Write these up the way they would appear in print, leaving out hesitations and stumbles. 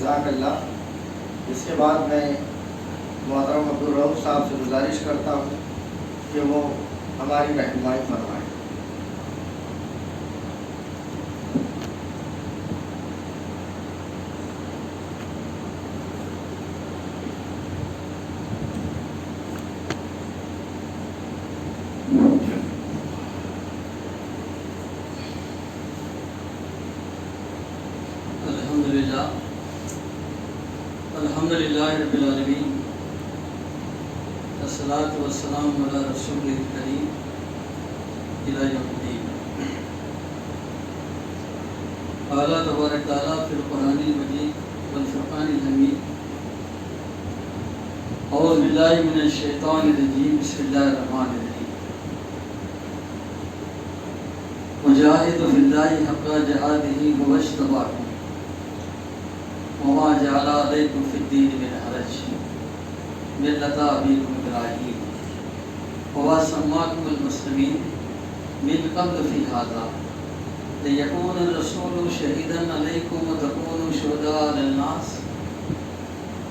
جزاک اللہ۔ اس کے بعد میں محترم عبدالرؤف صاحب سے گزارش کرتا ہوں کہ وہ ہماری رہنمائی فرمائیں۔ الحمدللہ رب العالمین، والصلاۃ والسلام علی رسول الکریم الی یوم الدین۔ قال تبارک تعالیٰ فی القرآن المجید والفرقان الحمید، اعوذ باللہ من الشیطان الرجیم، بسم اللہ الرحمن الرحیم۔ وجاہدوا فی اللہ حق جہادہ هو اجتباکم وما جعل علیکم فی الدین من حرج ملۃ ابیکم ابراہیم وما سماکم المسلمین من قبل فی ھذا لیکون الرسول شہیدا علیکم وتکونوا شہداء علی الناس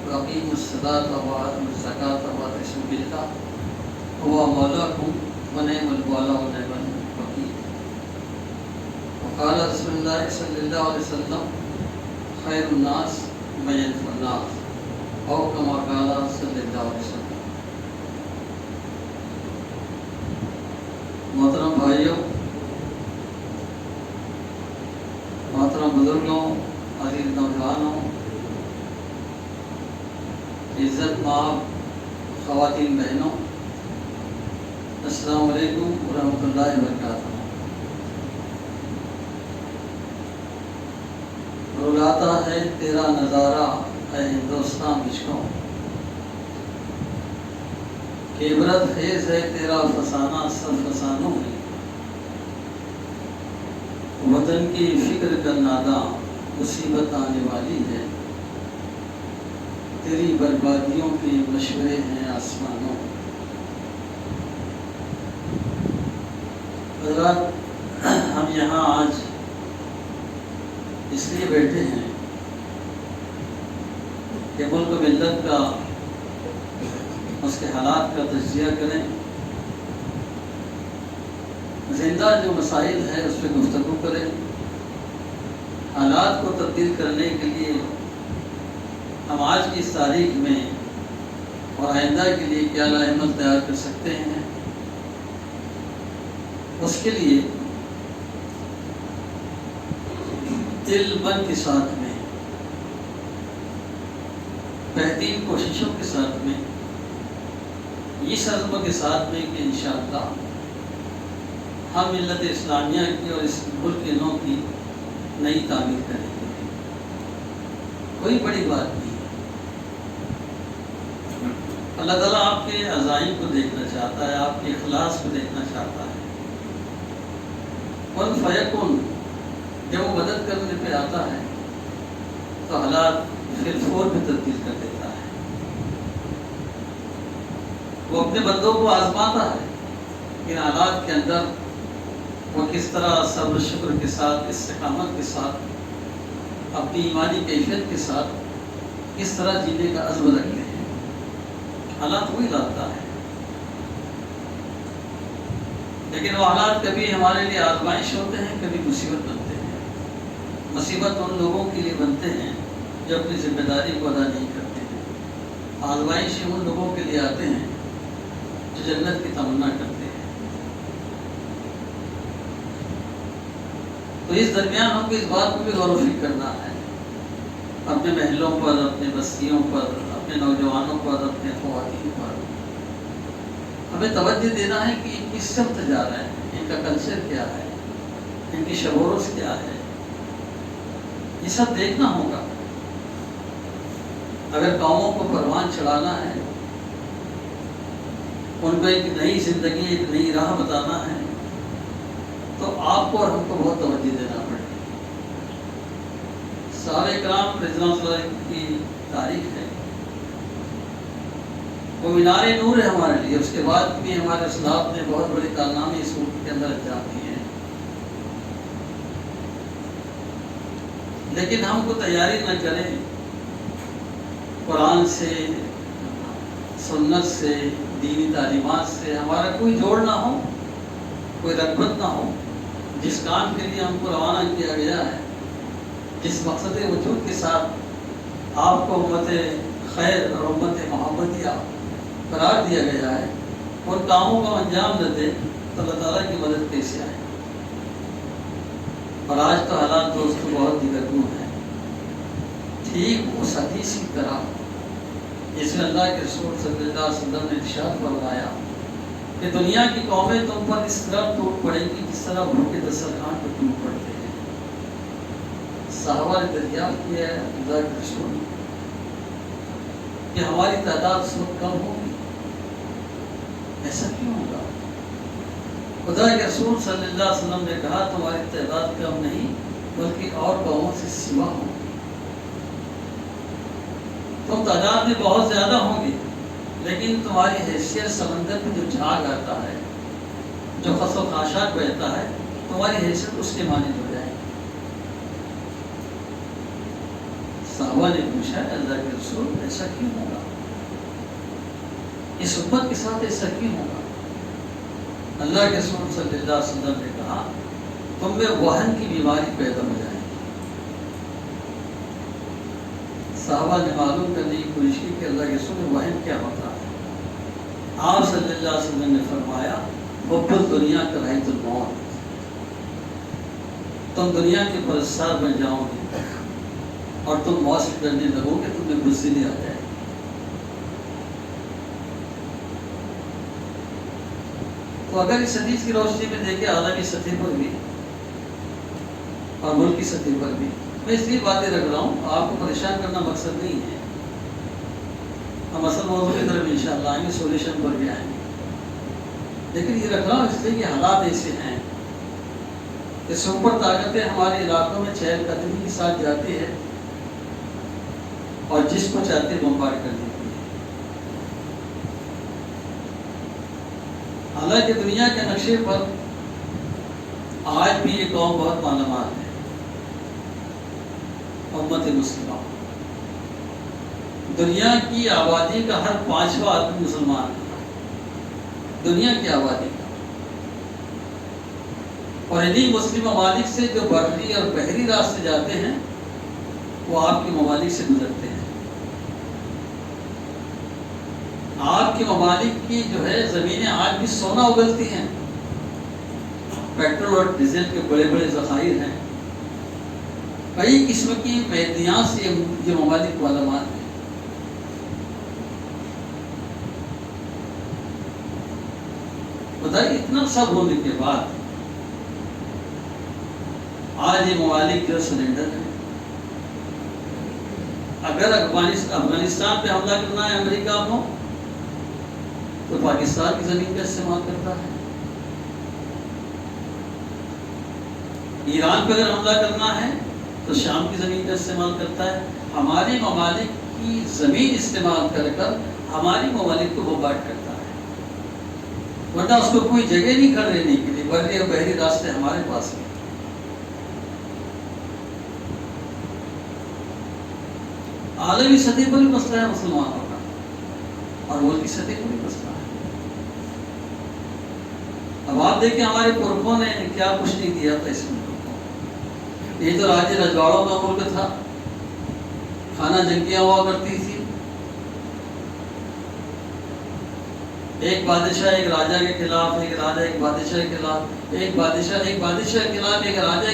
واقیموا الصلاۃ وآتوا الزکاۃ واعتصموا باللہ هو مولاکم ونعم المولی ونعم الوکیل۔ وقال رسول اللہ صلی اللہ علیہ وسلم خیر الناس من ينفع الناس او کما قال صلی اللہ علیہ وسلم۔ محترم بھائیوں، محترم بزرگوں، عزیز نوجوانوں، عزت مآب خواتین بہنوں، السلام علیکم ورحمۃ اللہ وبرکاتہ۔ رلاتا ہے تیرا نظارہ اے ہندوستان مجھ کو، کہ عبرت خیز ہے تیرا فسانہ سب فسانوں میں، وطن کی فکر کا ناداں مصیبت آنے والی ہے، تیری بربادیوں کے مشورے ہیں آسمانوں۔ حضرات، ہم یہاں آج اس لیے بیٹھے ہیں کہ ملک ملت کا، اس کے حالات کا تجزیہ کریں، زندہ جو مسائل ہے اس پہ گفتگو کریں، حالات کو تبدیل کرنے کے لیے ہم آج کی اس تاریخ میں اور آئندہ کے لیے کیا عمل تیار کر سکتے ہیں، اس کے لیے دل من کے ساتھ میں، بہترین کوششوں کے ساتھ میں، اس عزم کے ساتھ میں کہ انشاءاللہ ہم ملت اسلامیہ کی اور اس ملک کے نو کی نئی تعمیر کریں گے۔ کوئی بڑی بات نہیں ہے۔ اللہ تعالیٰ آپ کے عزائم کو دیکھنا چاہتا ہے، آپ کے اخلاص کو دیکھنا چاہتا ہے۔ کن فیکن، جب وہ مدد کرنے پہ آتا ہے تو حالات پھر فور میں تبدیل کر دیتا ہے۔ وہ اپنے بندوں کو آزماتا ہے کہ حالات کے اندر وہ کس طرح صبر شکر کے ساتھ، استقامت کے ساتھ، اپنی ایمانی کیفیت کے ساتھ کس طرح جینے کا عزم رکھتے ہیں۔ حالات وہی لاتا ہے، لیکن وہ حالات کبھی ہمارے لیے آزمائش ہوتے ہیں، کبھی مصیبت بنتے ہیں۔ مصیبت ان لوگوں کے لیے بنتے ہیں جو اپنی ذمہ داری کو ادا نہیں کرتے ہیں، آزمائشیں ان لوگوں کے لیے آتے ہیں جو جنت کی تمنا کرتے ہیں۔ تو اس درمیان ہم کو اس بات کو بھی غور و فکر کرنا ہے، اپنے محلوں پر، اپنے بستیوں پر، اپنے نوجوانوں پر، اپنے خواتین پر ہمیں توجہ دینا ہے کہ یہ کس سمت جا رہے ہیں، ان کا کلچر کیا ہے، ان کی شب و روز کیا ہے، یہ سب دیکھنا ہوگا۔ اگر قوموں کو پروان چڑھانا ہے، ان کو ایک نئی زندگی، ایک نئی راہ بتانا ہے، تو آپ کو اور ہم کو بہت توجہ دینا پڑے گی۔ صحابہ کرام رضی اللہ عنہ کی تاریخ ہے، وہ مینار نور ہے ہمارے لیے۔ اس کے بعد بھی ہمارے اسلاف نے بہت بڑی کارنامے اس ملک کے اندر انجام دیے ہیں، لیکن ہم کو تیاری نہ کریں قرآن سے، سنت سے، دینی تعلیمات سے ہمارا کوئی جوڑ نہ ہو، کوئی رغبت نہ ہو، جس کام کے لیے ہم کو روانہ کیا گیا ہے، جس مقصد وجود کے ساتھ آپ کو امت خیر اور امت محمدیہ قرار دیا گیا ہے، ان کاموں کو انجام نہ دے تو اللہ تعالیٰ کی مدد کیسے آئے؟ اور آج تو حالات دوستوں بہت دیگرگوں ہیں، ٹھیک اس حدیث کی طرح جس میں اللہ کے رسول صلی اللہ علیہ وسلم نے ارشاد فرمایا کہ دنیا کی قومیں تم پر اس طرح ٹوٹ پڑیں گی جس طرح بھوکے دسترخوان پر ٹوٹ پڑتے ہیں۔ صحابہ نے دریافت کیا ہے اللہ کے رسول کہ ہماری تعداد اس وقت کم ہوگی، ایسا کیوں ہوگا؟ خدا کے رسول صلی اللہ علیہ وسلم نے کہا تمہاری تعداد کم نہیں بلکہ اور قوموں سے سوا ہوگی، تم تعداد میں بہت زیادہ ہوں گے لیکن تمہاری حیثیت سمندر میں جو جھاگ آتا ہے، جو خس و خاشاک بہتا ہے، تمہاری حیثیت اس کے مانند ہو جائے گی۔ صحابہ نے پوچھا اللہ کے رسول ایسا کیوں ہوگا؟ اس امت کے ساتھ ایسا کیوں ہوگا؟ اللہ کے رسول صلی اللہ علیہ وسلم نے کہا تم میں وہن کی بیماری پیدا ہو جائے گی۔ صحابہ نے معلوم کرنے کی کوشش کی کہ اللہ کے رسول وہن کیا ہوتا ہے۔ آپ صلی اللہ علیہ وسلم نے فرمایا حب الدنیا کراہیت الموت، تم دنیا کے پرستار بن جاؤ گے اور تم موت سے ڈرنے لگو گے، تمہیں بزدلی آ جائے گی۔ تو اگر اس حدیث کی روشنی میں دیکھیں عالمی سطح پر بھی اور ملک کی سطح پر بھی، میں اس لیے باتیں رکھ رہا ہوں، آپ کو پریشان کرنا مقصد نہیں ہے، ہم اصل موضوع کی طرف انشاءاللہ آئیں گے، سولوشن پر بھی آئیں گے، لیکن یہ رکھ رہا ہوں اس لیے کہ حالات ایسے ہیں کہ سپر طاقتیں ہمارے علاقوں میں چہل قدمی کے ساتھ جاتی ہے اور جس کو چاہتے بمبارڈ کر دیتی ہے۔ حالانکہ دنیا کے نقشے پر آج بھی یہ قوم بہت مالا مال ہے، امت مسلمہ۔ دنیا کی آبادی کا ہر 5واں آدمی مسلمان ہے، دنیا کی آبادی کا، اور انہی مسلم ممالک سے جو بحری اور بحری راستے جاتے ہیں وہ آپ کے ممالک سے گزرتے ہیں۔ آپ کے ممالک کی جو ہے زمینیں آج بھی سونا اگلتی ہیں، پیٹرول اور ڈیزل کے بڑے بڑے ذخائر ہیں، کئی قسم کی معدنیات سے یہ ممالک مالا مال ہیں۔ بتائیے اتنا سب ہونے کے بعد آج یہ ممالک جو سلنڈر ہیں، اگر افغانستان پہ حملہ کرنا ہے امریکہ کو تو پاکستان کی زمین کا استعمال کرتا ہے، ایران پہ اگر حملہ کرنا ہے تو شام کی زمین کا استعمال کرتا ہے۔ ہمارے ممالک کی زمین استعمال کر کر ہماری ممالک کو بمبارڈ کرتا ہے، ورنہ اس کو کوئی جگہ نہیں کھڑے رہنے کے لیے، بری اور بحری راستے ہمارے پاس ہیں۔ عالمی سطح پر بھی مسئلہ ہے مسلمانوں کا، اور ملک کی سطح پر بھی مسئلہ ہے۔ اب آپ دیکھیں ہمارے پرکھوں نے کیا کچھ نہیں دیا تھا اس ملک کو۔ یہ تو راجے رجواڑوں کا ملک تھا، خانہ جنگیاں ہوا کرتی تھی، ایک بادشاہ ایک راجہ کے خلاف، ایک راجہ ایک بادشاہ کے خلاف، ایک بادشاہ ایک بادشاہ کے خلاف، ایک راجہ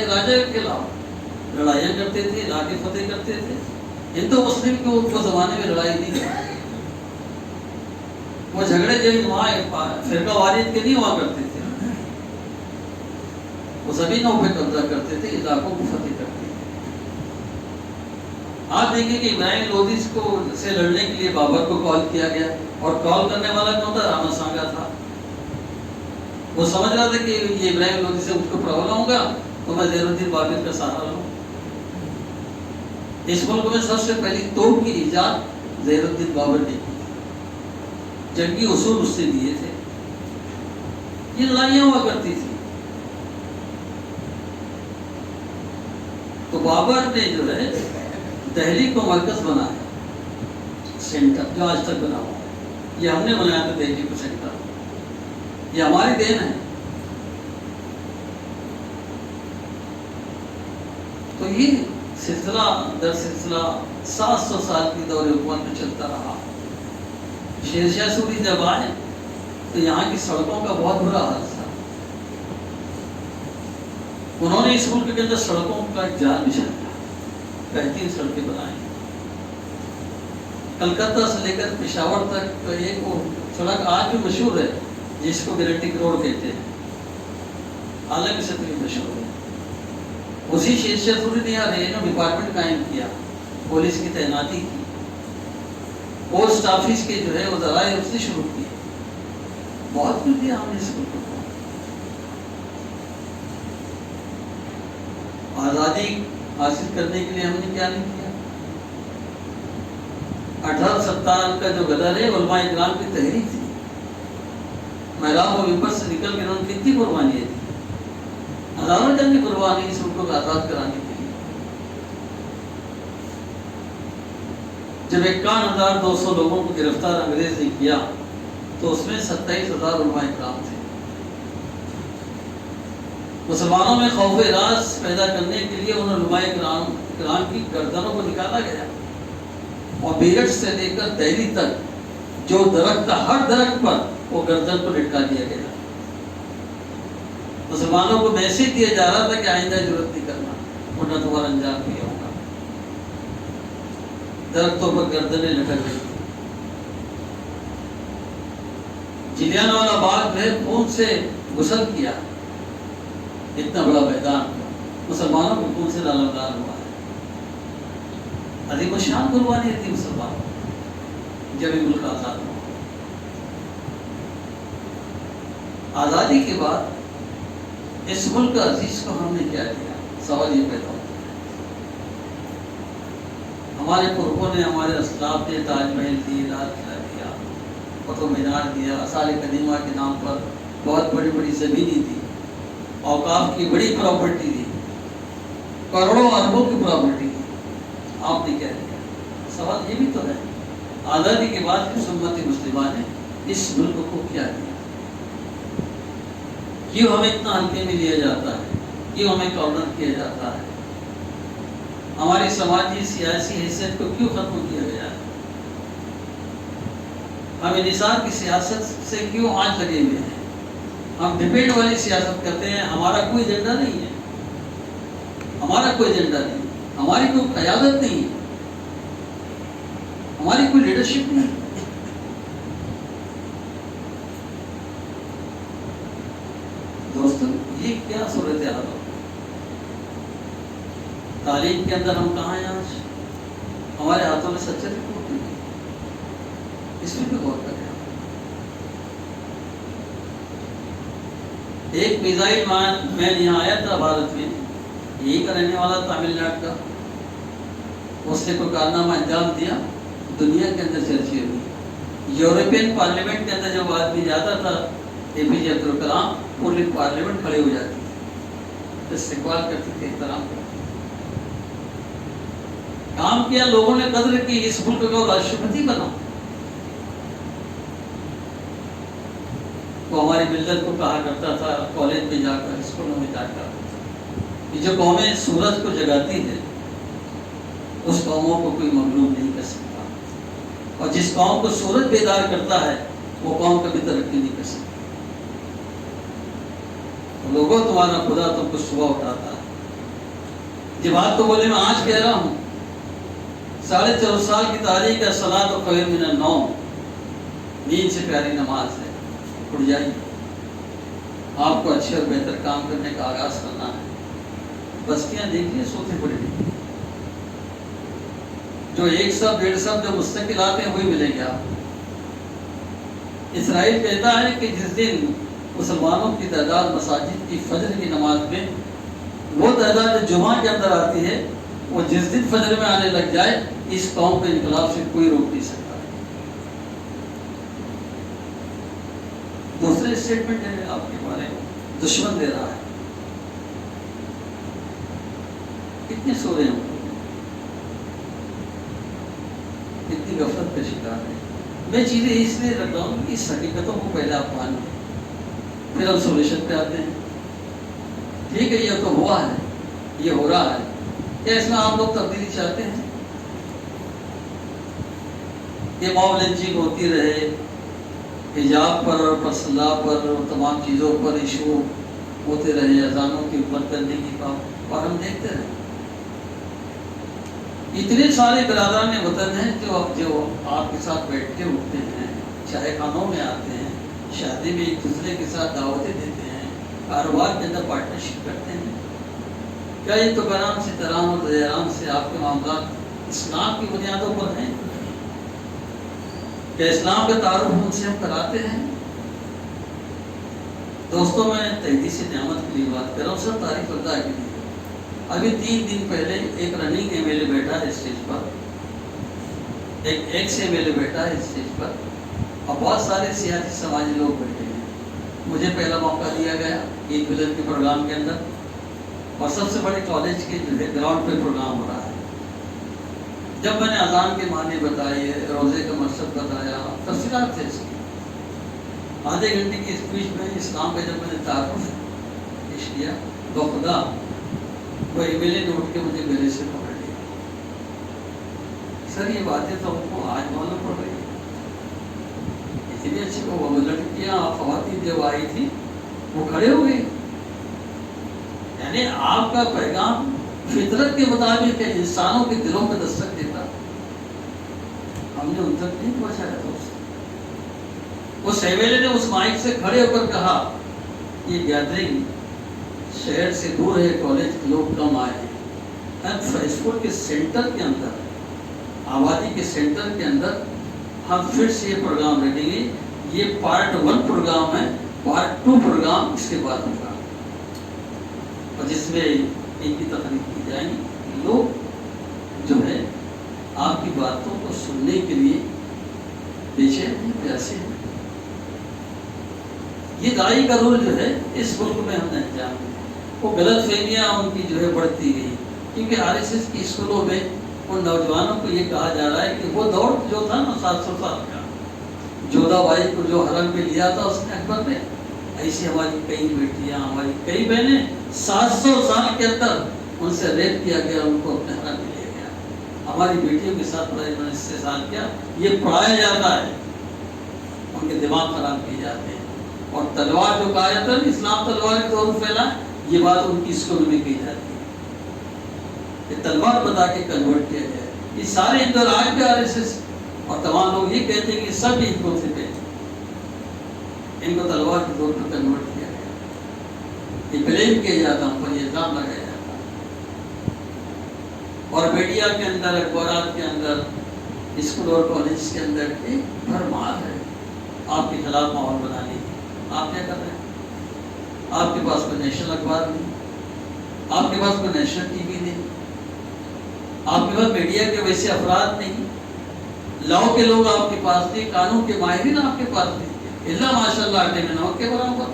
کے خلاف لڑائیاں کرتے تھے، علاقے فتح کرتے تھے۔ ہندو مسلم کو زمانے میں لڑائی نہیں تھی، وہ جھگڑے جو وہاں فرقہ واریت کے نہیں ہوا کرتے تھے، وہ زمینوں پہ قبضہ کرتے تھے، علاقوں کو فتح کرتے تھے۔ آپ دیکھیں کہ ابراہیم لودھی کو سے لڑنے کے لیے بابر کو کال کیا گیا، اور کال کرنے والا کون تھا؟ راما سانگا تھا۔ وہ سمجھ رہا تھا کہ یہ ابراہیم لودھی سے مجھ کو پرابلم ہوگا تو میں زیر الدین بابر کا سہارا لوں۔ اس ملک میں سب سے پہلی توپ کی ایجاد زیر الدین بابر نے کی، جنگی اصول اس سے دیے تھے، یہ لڑائیاں ہوا کرتی تھی۔ تو بابر نے جو ہے دہلی کو مرکز بنایا، سینٹر جو آج تک بنا ہوا ہے، یہ ہم نے بنایا تھا دہلی کو سینٹر، یہ ہماری دین ہے۔ تو یہ سلسلہ در سلسلہ 700 سال کی دور حکومت میں چلتا رہا۔ شیر شاہ سوری جب آئے تو یہاں کی سڑکوں کا بہت برا حال تھا۔ انہوں نے اس ملک کے اندر سڑکوں کا ایک جال بچھایا، بہترین سڑکیں بنائیں۔ کلکتہ سے لے کر پشاور تک ایک وہ سڑک آج بھی مشہور ہے جس کو گرنٹک روڈ کہتے ہیں، عالمی سطح پہ مشہور ہے۔ اسی شیر شاہ سوری نے یہاں ریونیو ڈپارٹمنٹ قائم کیا، پولیس کی تعیناتی کی، پوسٹ آفس کے جو ہے وہ ذرائع اس نے شروع کیے، بہت کچھ دیا ہم نے اس ملک کو۔ آزادی حاصل کرنے کے لیے ہم نے کیا نہیں کیا؟ 1870 کا جو غدر ہے علماء اکرام کی تحریک تھی، محراب و ممبر سے نکل کے انہوں نے کتنی قربانیاں دی، ہزاروں جن کی قربانی اس ملک کو آزاد کرانے کے لیے۔ جب 51,200 لوگوں کو گرفتار انگریز نے کیا تو اس میں 27,000 علماء اکرام تھے۔ مسلمانوں میں خوف راز پیدا کرنے کے لیے ان علماء اکرام کی گردنوں کو نکالا گیا، اور بیرٹ سے لے کر دہلی تک جو درخت تھا ہر درخت پر وہ گردن کو لٹکا دیا گیا۔ مسلمانوں کو میسج دیا جا رہا تھا کہ آئندہ ضرورت نہیں کرنا ورنہ تمہارا انجام بھی ہوگا۔ درختوں پر گردنیں لٹک گئی۔ جلیان والا باغ جو ہے خون سے غسل کیا، اتنا بڑا میدان مسلمانوں کو خون سے لالودار ہوا ہے۔ عظیم الشان قربانی تھی مسلمانوں جب یہ ملک آزاد ہوا۔ آزادی کے بعد اس ملک عزیز کو ہم نے کیا دیا؟ سوال یہ پیدا ہوتا ہے۔ ہمارے پرخوں نے، ہمارے اسلاف نے تاج محل دی، لال قلعہ دیا، قطب مینار دیا، آثار قدیمہ کے نام پر بہت بڑی بڑی زمینیں دی، اوقاف کی بڑی پراپرٹی دی، کروڑوں اربوں کی پراپرٹی دی۔ آپ نے کیا دیا؟ سوال یہ بھی تو ہے، آزادی کے بعد اس امت مسلمہ نے اس ملک کو کیا دیا؟ کیوں ہمیں اتنا ہلکے میں لیا جاتا ہے؟ کیوں ہمیں کارنر کیا جاتا ہے؟ ہماری سماجی سیاسی حیثیت کو کیوں ختم کیا گیا ہے؟ ہم انحصار کی سیاست سے کیوں آنچ لگے ہوئے ہیں؟ ہم ڈبیٹ والی سیاست کرتے ہیں، ہمارا کوئی ایجنڈا نہیں ہے، ہمارا کوئی ایجنڈا نہیں، ہماری کوئی قیادت نہیں ہے، ہماری کوئی لیڈرشپ نہیں ہے۔ دوستو یہ کیا صورتحال ہو؟ تعلیم کے اندر ہم کہاں ہیں آج؟ ہمارے ہاتھوں میں سچے رپورٹ نہیں، اس میں بھی غور کریں۔ ایک میزائل مین یہاں آیا تھا بھارت میں، یہی کا رہنے والا تامل ناڈو کا، اس نے کوئی کارنامہ انجام دیا، دنیا کے اندر چرچے ہوئی۔ یورپین پارلیمنٹ کے اندر جب آدمی جاتا تھا APJ عبد الکلام، پوری پارلیمنٹ کھڑے ہو جاتی تھی، استقبال کرتے تھے، احترام کرتے تھے۔ کام کیا، لوگوں نے قدر کی، اس ملک کو راشٹرپتی بنا۔ وہ ہماری ملت کو کہا کرتا تھا کالج میں جا کر، اسکولوں میں جا کر، کہ جو قومیں سورج کو جگاتی ہیں اس قوموں کو کوئی مغلوب نہیں کر سکتا، اور جس قوم کو سورج بیدار کرتا ہے وہ قوم کبھی ترقی نہیں کر سکتی۔ لوگوں تمہارا خدا تم کو صبح اٹھاتا ہے۔ یہ بات تو بولے میں آج کہہ رہا ہوں، 4.5 سال کی تاریخ ہے، صلاۃ خیر من النوم، نیند سے پیاری نماز ہے، اٹھ جائیے۔ آپ کو اچھے اور بہتر کام کرنے کا آغاز کرنا ہے۔ بستیاں دیکھیے سوتے پڑے نہیں، جو 1 سب 1.5 سب جو مستقل آتے ہیں وہی ملیں گے آپ کو۔ اسرائیل کہتا ہے کہ جس دن مسلمانوں کی تعداد مساجد کی فجر کی نماز میں وہ تعداد جمعہ کے اندر آتی ہے، وہ جس دن فجر میں آنے لگ جائے، اس قوم کے انقلاب سے کوئی روک نہیں سکتا۔ دوسرے اسٹیٹمنٹ ہے آپ کے بارے میں، دشمن دے رہا ہے۔ کتنے سو رہے ہیں؟ اتنی غفلت کا شکار ہے. میں چیزیں اس لیے رکھ رہا ہوں کہ اس حقیقتوں کو پہلے آپ مان لیں، پھر ہم سولوشن پہ آتے ہیں. ٹھیک ہے، یہ تو ہوا ہے، یہ ہو رہا ہے، کیا اس میں آپ لوگ تبدیلی چاہتے ہیں؟ یہ موب لنچنگ ہوتی رہے، حجاب پر اور پسلا پر اور تمام چیزوں پر ایشو ہوتے رہے، اذانوں کی حکمت کرنے کی بات، اور ہم دیکھتے رہے. اتنے سارے برادران وطن ہیں جو آپ کے ساتھ بیٹھتے اٹھتے ہیں، چائے خانوں میں آتے ہیں، شادی میں ایک دوسرے کے ساتھ دعوتیں دیتے ہیں، کاروبار کے اندر پارٹنرشپ کرتے ہیں. کیا یہ تو کرام سے ترام اور دیرام سے آپ کے معاملات اسلام کی بنیادوں پر ہیں؟ کیا اسلام کا تعارف ان سے ہم کراتے ہیں؟ دوستوں، میں تحدیث نعمت کے لیے بات کر رہا ہوں، سب تعریف اللہ کے لیے. ابھی 3 دن پہلے ایک رننگ ایم ایل اے بیٹھا ہے اسٹیج پر، ایک ایکس ایم ایل اے بیٹھا ہے اسٹیج پر، اور بہت سارے سیاسی سماجی لوگ بیٹھے ہیں. مجھے پہلا موقع دیا گیا عید ملاد کے پروگرام کے اندر، اور سب سے بڑے کالج کے جو ہے گراؤنڈ پہ پروگرام ہو رہا ہے. جب میں نے اذان کے معنی بتائے، روزے کا مقصد بتایا، تفصیلات تھے اس کی، آدھے گھنٹے کی اسپیچ میں اسلام کا جب میں نے تعارف پیش کیا تو خدا وہ ایم ایل اے نے اٹھ کے مجھے گلے سے پکڑ لیا. سر یہ باتیں تو ہم کو آج معلوم پڑ رہی ہے. اتنی اچھی وہ لڑکیاں خواتین جب آئی تھی وہ کھڑے ہو گئے. یعنی آپ کا پیغام فطرت کے مطابق ہے، انسانوں کے دلوں میں دستک دیتا. ہم نے ان تک نہیں پہنچایا دوست. اس ایم ایل اے نے اس مائک سے کھڑے ہو کر کہا یہ گیدرنگ شہر سے دور ہے، کالج کے لوگ کم آئے ہیں، اسکول کے سینٹر کے اندر، آبادی کے سینٹر کے اندر ہم پھر سے یہ پروگرام رکھیں گے. یہ پارٹ 1 پروگرام ہے، پارٹ 2 پروگرام اس کے بعد ہوگا، اور جس میں ان کی تقریر کی جائیں گی. لوگ جو ہے آپ کی باتوں کو سننے کے لیے بے چین ہیں، پیاسے ہیں. یہ داعی کا رول جو ہے اس ملک میں ہم نے انجام دیا. وہ غلط فہمیاں ان کی جو ہے بڑھتی گئی، کیونکہ آر ایس ایس کی اسکولوں میں ان نوجوانوں کو یہ کہا جا رہا ہے کہ وہ دور جو تھا نا 700 سال کا، جودھا بائی کو جو حرم میں لیا تھا اس نے اکبر نے، ایسی ہماری کئی بیٹیاں، ہماری کئی بہنیں 700 سال کے اندر ان سے ریپ کیا گیا، ان کو اپنے حرم میں لیا گیا. ہماری بیٹیوں کے ساتھ بڑا انہوں نے استحصال کیا. یہ پڑھایا جاتا ہے، ان کے دماغ خراب کیے جاتے ہیں. اور تلوار جو کہا جاتا ہے، اسلام تلوار کے طور پھیلا، یہ بات ان کی اسکول میں کہی جاتی ہے کہ تلوار بتا کے کنورٹ کیا جائے. یہ سارے اندراج کے آر ایس ایس اور تمام لوگ یہ کہتے ہیں کہ سب ان کو تھے، ان کو تلوار کے طور پر کنورٹ کیا گیا. یہ بلیم کیا جاتا، ہم پر یہ الزام لگایا جاتا. اور میڈیا کے اندر، اخبارات کے اندر، اسکول اور کالج کے اندر ایک بھرمار ہے آپ کے خلاف ماحول بنانے کی. آپ کیا کر رہے ہیں؟ آپ کے پاس کوئی نیشنل اخبار نہیں، آپ کے پاس کوئی نیشنل ٹی وی نہیں، آپ کے پاس میڈیا کے ویسے افراد نہیں، لاؤ کے لوگ آپ کے پاس نہیں، قانون کے ماہرین آپ کے پاس نہیں، اللہ ماشاء اللہ آٹے میں نمک کے برابر.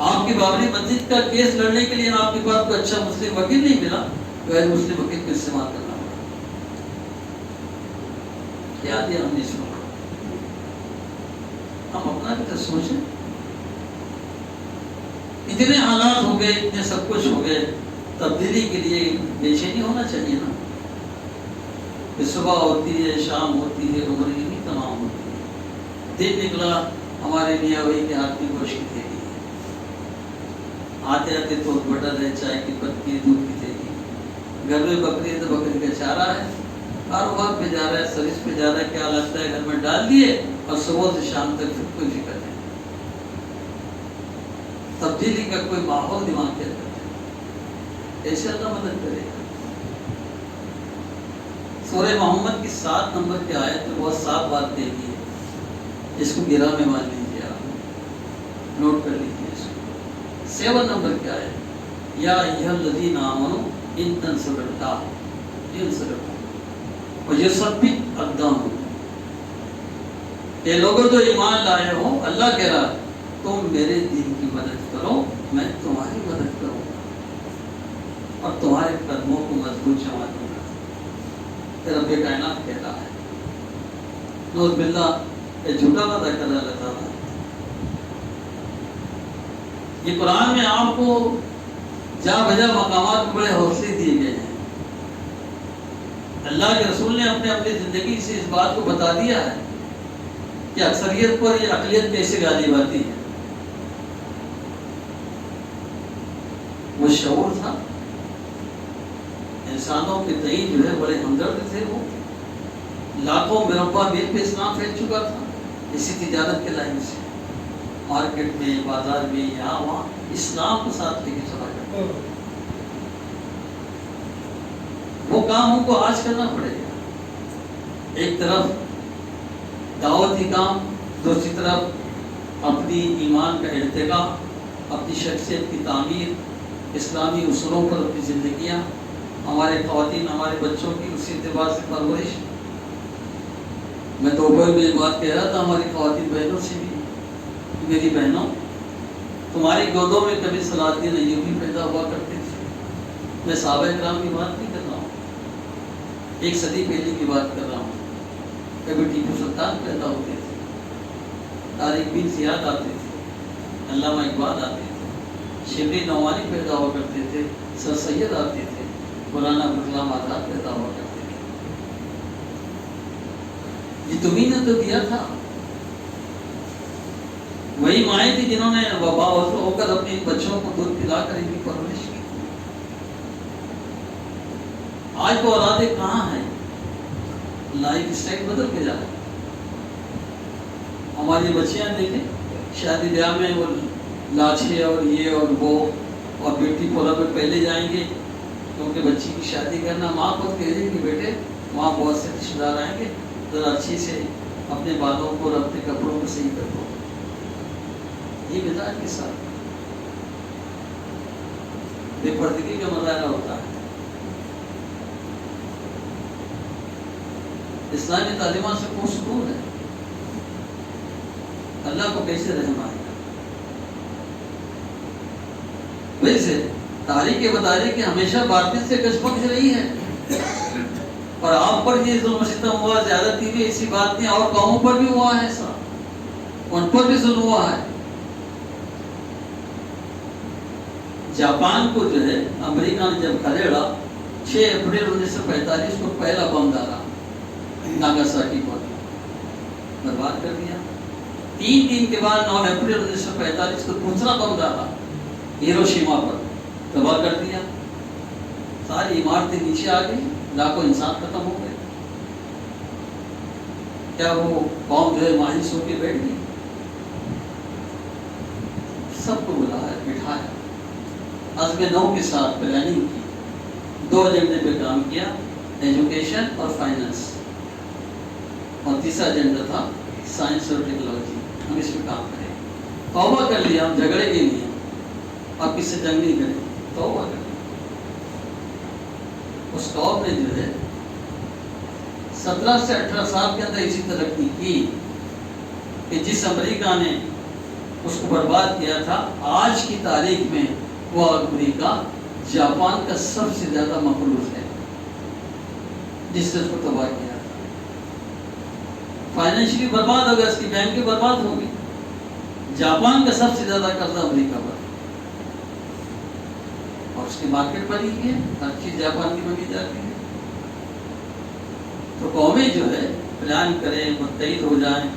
آپ کی بابری مسجد کا کیس لڑنے کے لیے آپ کے پاس کوئی اچھا مسلم وکیل نہیں ملا، غیر مسلم وکیل کو استعمال کرنا پڑا. کیا دیا ہم نے اس کو؟ ہم اپنا بھی تو سوچیں. اتنے حالات ہو گئے، اتنے سب کچھ ہو گئے، تبدیلی کے لیے بے چینی ہونا چاہیے نا. صبح ہوتی ہے، شام ہوتی ہے، عمر یہی تمام ہوتی ہے. دن نکلا ہمارے میاں بھائی کے ہاتھ میں گوشت کی تھیلی ہے، آتے آتے تو بٹر ہے، چائے کی پتی، دودھ کی تھیلی، گھر میں بکری ہے تو بکری کا چارہ ہے، کاروبار پہ جا رہا ہے، سروس پہ جا رہا ہے، کیا لگتا ہے گھر میں ڈال دیے اور صبح سے شام تک پھر کوئی فکر نہیں. تبدیلی کا کوئی ماحول دماغ کے اندر ہے، ایسے اللہ مدد کرے گا. سورہ محمد کی 7 نمبر کی آیت میں بہت صاف بات کہی ہے، اس کو گرا میں مان لیجیے، آپ نوٹ کر لیجیے اس کو. 7 نمبر کی آیت، یا ایھا الذین آمنوا ان تنصروا اللہ ینصرکم ویثبت اقدامکم. یہ لوگوں جو ایمان لائے ہو، اللہ کہہ رہا تم میرے دین کی مدد کرو، میں تمہاری مدد کروں گا اور تمہارے قدموں کو مضبوط جما دوں گا. رب کائنات کہتا ہے، نوز باللہ یہ جھوٹا وعدہ کر رہا اللہ تعالیٰ۔ یہ قرآن میں آپ کو جا بجا مقامات میں بڑے حوصلے دیے گئے ہیں۔ اللہ کے رسول نے اپنی زندگی سے اس بات کو بتا دیا ہے کہ اکثریت پر یہ اقلیت کیسے غالب آتی ہے۔ وہ شعور تھا، انسانوں کے تئیں جو ہے بڑے ہمدرد تھے، وہ لاکھوں مربع میل پہ اسلام پھیل چکا تھا اسی تجارت کے لائن سے، مارکیٹ میں، بازار میں، یہاں وہاں اسلام کو ساتھ لے کے چلا گیا۔ وہ کام ہم کو آج کرنا پڑے گا، ایک طرف دعوتی کام، دوسری طرف اپنی ایمان کا ارتقا، اپنی شخصیت کی تعمیر، اسلامی اصولوں پر اپنی زندگیاں، ہمارے خواتین، ہمارے بچوں کی اسی اعتبار سے پرورش۔ میں دوپہر میں یہ بات کہہ رہا تھا ہماری خواتین بہنوں سے بھی، میری بہنوں تمہاری گودوں میں کبھی صلاح الدین ایوبی پیدا ہوا کرتے تھے۔ میں صحابہ کرام کی بات نہیں کر رہا ہوں، ایک صدی پہلے کی بات کر رہا ہوں۔ کبھی ٹیپو سلطان پیدا ہوتے تھے، طارق بن زیاد آتے تھے، علامہ اقبال آتے تھے، شبلی نعمانی پیدا ہوا کرتے تھے، سر سید آتے تھے، مولانا ابوالکلام آزاد پیدا ہوا کرتے تھے۔ یہ تمہیں نے تو دیا تھا، وہی مائیں تھی جنہوں نے وبا ہو کر اپنے بچوں کو دودھ پلا کر ان کی پرورش کی۔ آج وہ اولادیں کہاں ہیں؟ لائف اسٹائل بدل کے جا رہا ہے۔ ہماری بچیاں دیکھیں، شادی بیاہ میں وہ لاچھے اور یہ اور وہ، اور بیٹی پورا میں پہلے جائیں گے کیونکہ بچی کی شادی کرنا، ماں خود کہہ رہی کہ بیٹے وہاں بہت سے رشتے دار آئیں گے، ذرا اچھی سے اپنے بالوں کو اور اپنے کپڑوں کو صحیح کر دو۔ یہ مزاج کے ساتھ بے پردگی کا مظاہرہ ہوتا ہے۔ اسلامی تعلیمات سے کوس دور ہے، اللہ کو کیسے رحم آئے گا؟ ویسے تاریخ یہ بتا رہی کہ ہمیشہ باطل سے کش بخش رہی ہے، اور آپ پر یہ ظلم و ستم ہوا، زیادتی ہوئی، ایسی بات نہیں، اور قوموں پر بھی ہوا ہے ایسا، ان پر بھی ظلم ہوا ہے۔ جاپان کو جو ہے امریکہ نے جب کھدیڑا 6 اپریل 1945 کو پہلا بم ڈالا، ناگاساکی کو برباد کر دیا۔ 3 دن کے بعد 9 اپریل 1945 کو دوسرا بم ڈالا ہیروشیما پر، تباہ کر دیا، ساری عمارتیں نیچے آ گئی، لاکھوں انسان ختم ہو گئے۔ کیا وہ قوم جو ہے مایوس ہو کے بیٹھ گئی؟ سب کو بلایا، بٹھایا، عزم نو کے ساتھ پلاننگ کی، 2 ایجنڈے پہ کام کیا، ایجوکیشن اور فائنانس، اور تیسرا ایجنڈا تھا سائنس اور ٹیکنالوجی، ہم اس پہ کام کریں۔ توبہ کر لیا، ہم جھگڑے کے لیے، اب کس سے جنگ نہیں کریں، توبہ کر لیا۔ اس قوم نے جو ہے 17 سے 18 سال کے اندر ایسی ترقی کی کہ جس امریکہ نے اس کو برباد کیا تھا، آج کی تاریخ میں وہ امریکہ جاپان کا سب سے زیادہ مقروض ہے، جس نے اس کو تباہ کیا تھا۔ فائنینشلی برباد ہو گیا، اس کی بینکیں برباد ہو گئی۔ جاپان کا سب سے زیادہ قرضہ امریکہ پر، اور اس کی مارکیٹ بنی ہوئی ہے، ہر چیز جاپان کی منگی جاتی ہے۔ تو قومیں جو ہے پلان کریں، متحد ہو جائیں،